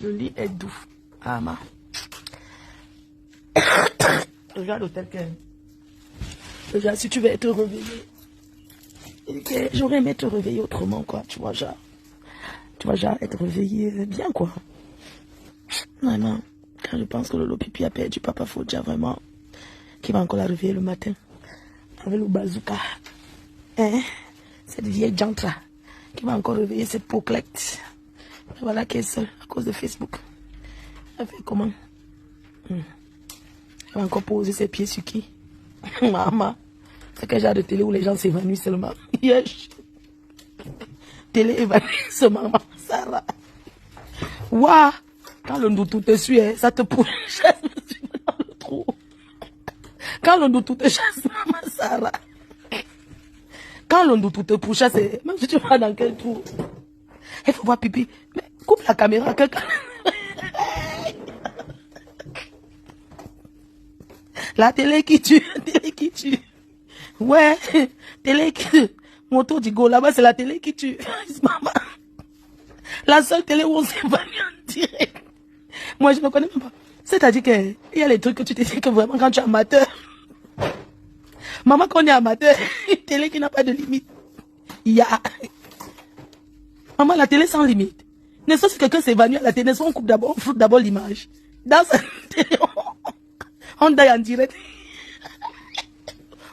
Le lit est doux. Ah, ma. Regarde l'hôtel que... Regarde, si tu veux être réveillé. J'aurais aimé te réveiller autrement, quoi. Tu vois, genre, être réveillé bien, quoi. Vraiment. Quand je pense que Lolo Pipi a perdu Papa Fodja, vraiment, qui va encore la réveiller le matin. Avec le bazooka. Hein? Cette vieille jantra qui va encore réveiller cette poclette. Voilà qu'elle est seule à cause de Facebook. Elle fait comment? Elle va encore poser ses pieds sur qui? Maman. C'est quel genre de télé où les gens s'évanouissent seulement? Yes. Télé évanouissement, maman. Sarah. Waouh. Quand le ndoutou te suit, ça te pousse dans le trou. Quand le ndoutou te chasse, maman Sarah. Quand le ndoutou te pousse, c'est... Même si tu vas dans quel trou. Il faut voir pipi. Mais coupe la caméra. La télé qui tue. Télé qui tue. Ouais. Télé qui tue. Moto Digo, là-bas, c'est la télé qui tue. Maman. La seule télé où on s'évanouit en direct. Moi, je ne connais même pas. C'est-à-dire qu'il y a les trucs que tu te dis que vraiment quand tu es amateur. Maman, quand on est amateur, une télé qui n'a pas de limite. Il y a... Maman, la télé sans limite. Ne serait-ce que quelqu'un s'évanouit à la télé, on coupe d'abord, on fout d'abord l'image. Dans cette télé, on daille en direct.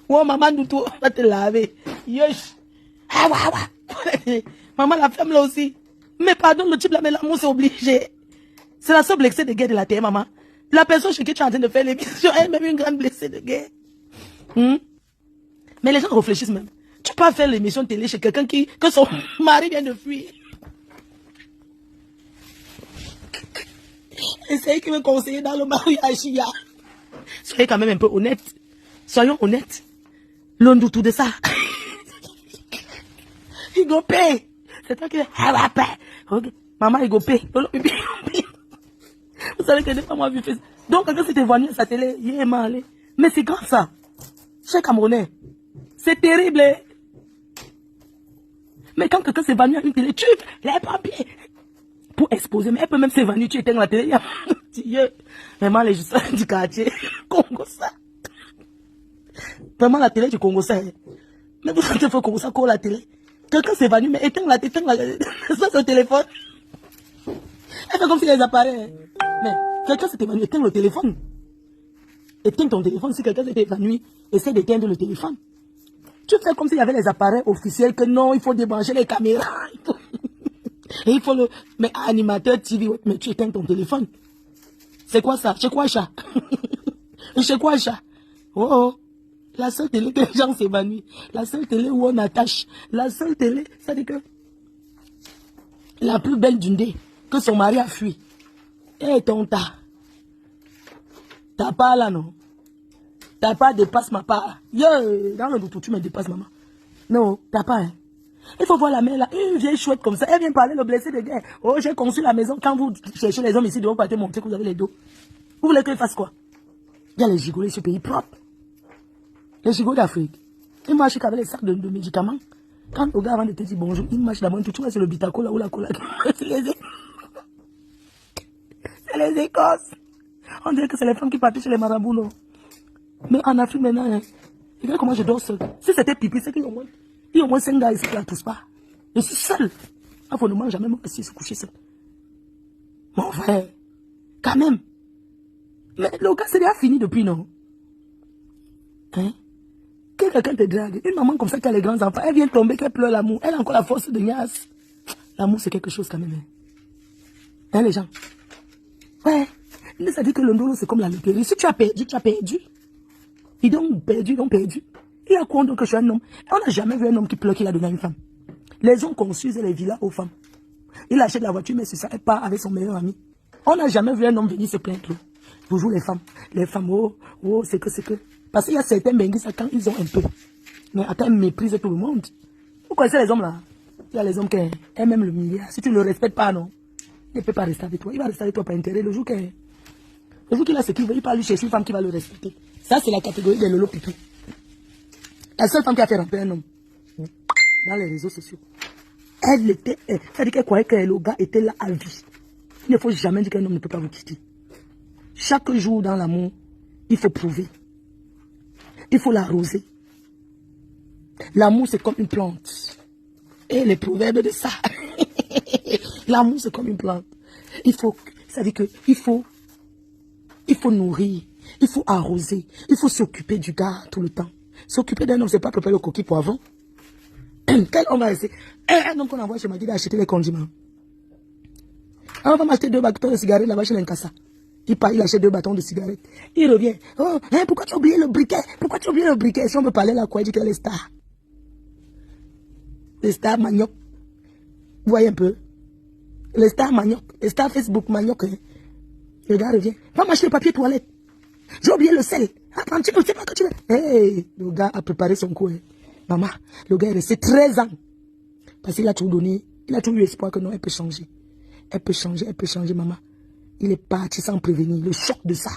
Oh, maman, nous tout, on va te laver. Yosh. Ah, ouais. Maman, la femme là aussi. Mais pardon, le type là, mais l'amour, c'est obligé. C'est la seule blessée de guerre de la terre, maman. La personne chez qui tu es en train de faire l'émission, elle est même une grande blessée de guerre. Mais les gens réfléchissent même. Tu peux pas faire l'émission de télé chez quelqu'un que son mari vient de fuir. Essayez qui me conseiller dans le mariage. Soyez quand même un peu honnête. Soyons honnêtes. L'ondoutou de ça. Il go paye. C'est toi qui va payer. Maman, il go paye. Vous savez que des fois, moi, je fais ça. Donc, quelqu'un s'est évanoui à sa télé, il est mal. Mais c'est grave ça. Chez Camerounais. C'est terrible. Mais quand quelqu'un s'évanouit à une télé, tu les papiers pour exposer. Mais elle peut même s'évanouir, tu éteins la télé. Vraiment, les gens du quartier, Congo ça. Vraiment, la télé du Congo ça. Mais vous savez qu'il faut Congo ça, quoi la télé. Quelqu'un s'évanouit, mais éteins la télé. Ça, c'est le téléphone. Elle fait comme si les appareils. Mais quelqu'un s'est évanoui, éteins le téléphone. Éteins ton téléphone. Si quelqu'un s'est évanoui, essaie d'éteindre le téléphone. Tu fais comme s'il y avait les appareils officiels que non, il faut débrancher les caméras. Et il faut le... Mais animateur TV, mais tu éteins ton téléphone. C'est quoi ça? C'est quoi ça? C'est quoi ça? Oh. La seule télé que les gens s'évanouissent. La seule télé où on attache. La seule télé, c'est-à-dire que la plus belle d'une dé, que son mari a fui. Eh, ton tas. T'as pas là, non? T'as pas dépasse ma part. Yo, dans le doute, tu me dépasses, maman. Non, t'as pas, hein. Il faut voir la mère là, une vieille chouette comme ça. Elle vient parler le blessé de guerre. Oh, j'ai conçu la maison. Quand vous cherchez les hommes ici, de vous partez montrer que vous avez les dos. Vous voulez qu'ils fassent quoi? Il y a les gigolets, ce pays propre. Les gigots d'Afrique. Ils marchent avec les sacs de médicaments. Quand le gars, avant de te dire bonjour, il marche d'abord, tu vois, c'est le bitaco là ou la cola. C'est les Écosses. On dirait que c'est les femmes qui partent chez les marabouts, non? Mais en Afrique maintenant, hein, regarde comment je dors seul. Si c'était pipi, c'est qu'il y a au moins 5 gars ici qui ne la toussent pas. Je suis seul. Il faut ne manger jamais assis se coucher seul. Mon frère, quand même. Mais le gars, c'est déjà fini depuis, non? Hein? Que quelqu'un te drague. Une maman comme ça qui a les grands enfants, elle vient tomber, qu'elle pleure l'amour. Elle a encore la force de niasse. L'amour, c'est quelque chose quand même. Hein, les gens? Ouais. Mais ça dit que le ndolo, c'est comme la loterie. Si tu as perdu, tu as perdu. Ils ont perdu. Il y a quoi donc que je suis un homme? On n'a jamais vu un homme qui pleure qu'il a donné à une femme. Les gens construisent les villas aux femmes. Il achète la voiture, mais c'est ça, elle part avec son meilleur ami. On n'a jamais vu un homme venir se plaindre. Toujours les femmes. Les femmes, oh, c'est que. Parce qu'il y a certains benguis, ça quand ils ont un peu. Mais attends, ils méprisent tout le monde. Vous connaissez les hommes là? Il y a les hommes qui aiment même le milliard. Si tu ne le respectes pas, non, il ne peut pas rester avec toi. Il va rester avec toi par intérêt. Le jour qu'il a ce qu'il veut, il va lui chercher une femme qui va le respecter. Ça, c'est la catégorie des Lolo Pipi. La seule femme qui a fait ramper un homme dans les réseaux sociaux. Elle était, c'est-à-dire qu'elle croyait que le gars était là à vie. Il ne faut jamais dire qu'un homme ne peut pas vous quitter. Chaque jour dans l'amour, il faut prouver. Il faut l'arroser. L'amour, c'est comme une plante. Et les proverbes de ça. L'amour, c'est comme une plante. Ça veut dire que il faut nourrir, il faut arroser, il faut s'occuper du gars tout le temps. S'occuper d'un homme, c'est pas préparer le coquille poivron. Quel homme va essayer? Un homme qu'on envoie chez Magui d'acheter les condiments. On va m'acheter 2 bâtons de cigarettes là-bas chez l'Incassa. Il part, il achète 2 bâtons de cigarettes. Il revient. Oh, pourquoi tu as oublié le briquet? Pourquoi tu as oublié le briquet? Si on me parlait là, quoi, il dit qu'il y a les stars. Les stars manioc. Vous voyez un peu? Les stars manioc. Les stars Facebook manioc. Hein? Le gars revient. Va m'acheter le papier toilette. J'ai oublié le sel. Attends, tu ne sais pas que tu veux. Hey, le gars a préparé son coup. Hein. Maman, le gars est resté 13 ans. Parce qu'il a tout donné. Il a tout eu espoir que non, elle peut changer. Elle peut changer, maman. Il est parti sans prévenir. Le choc de ça.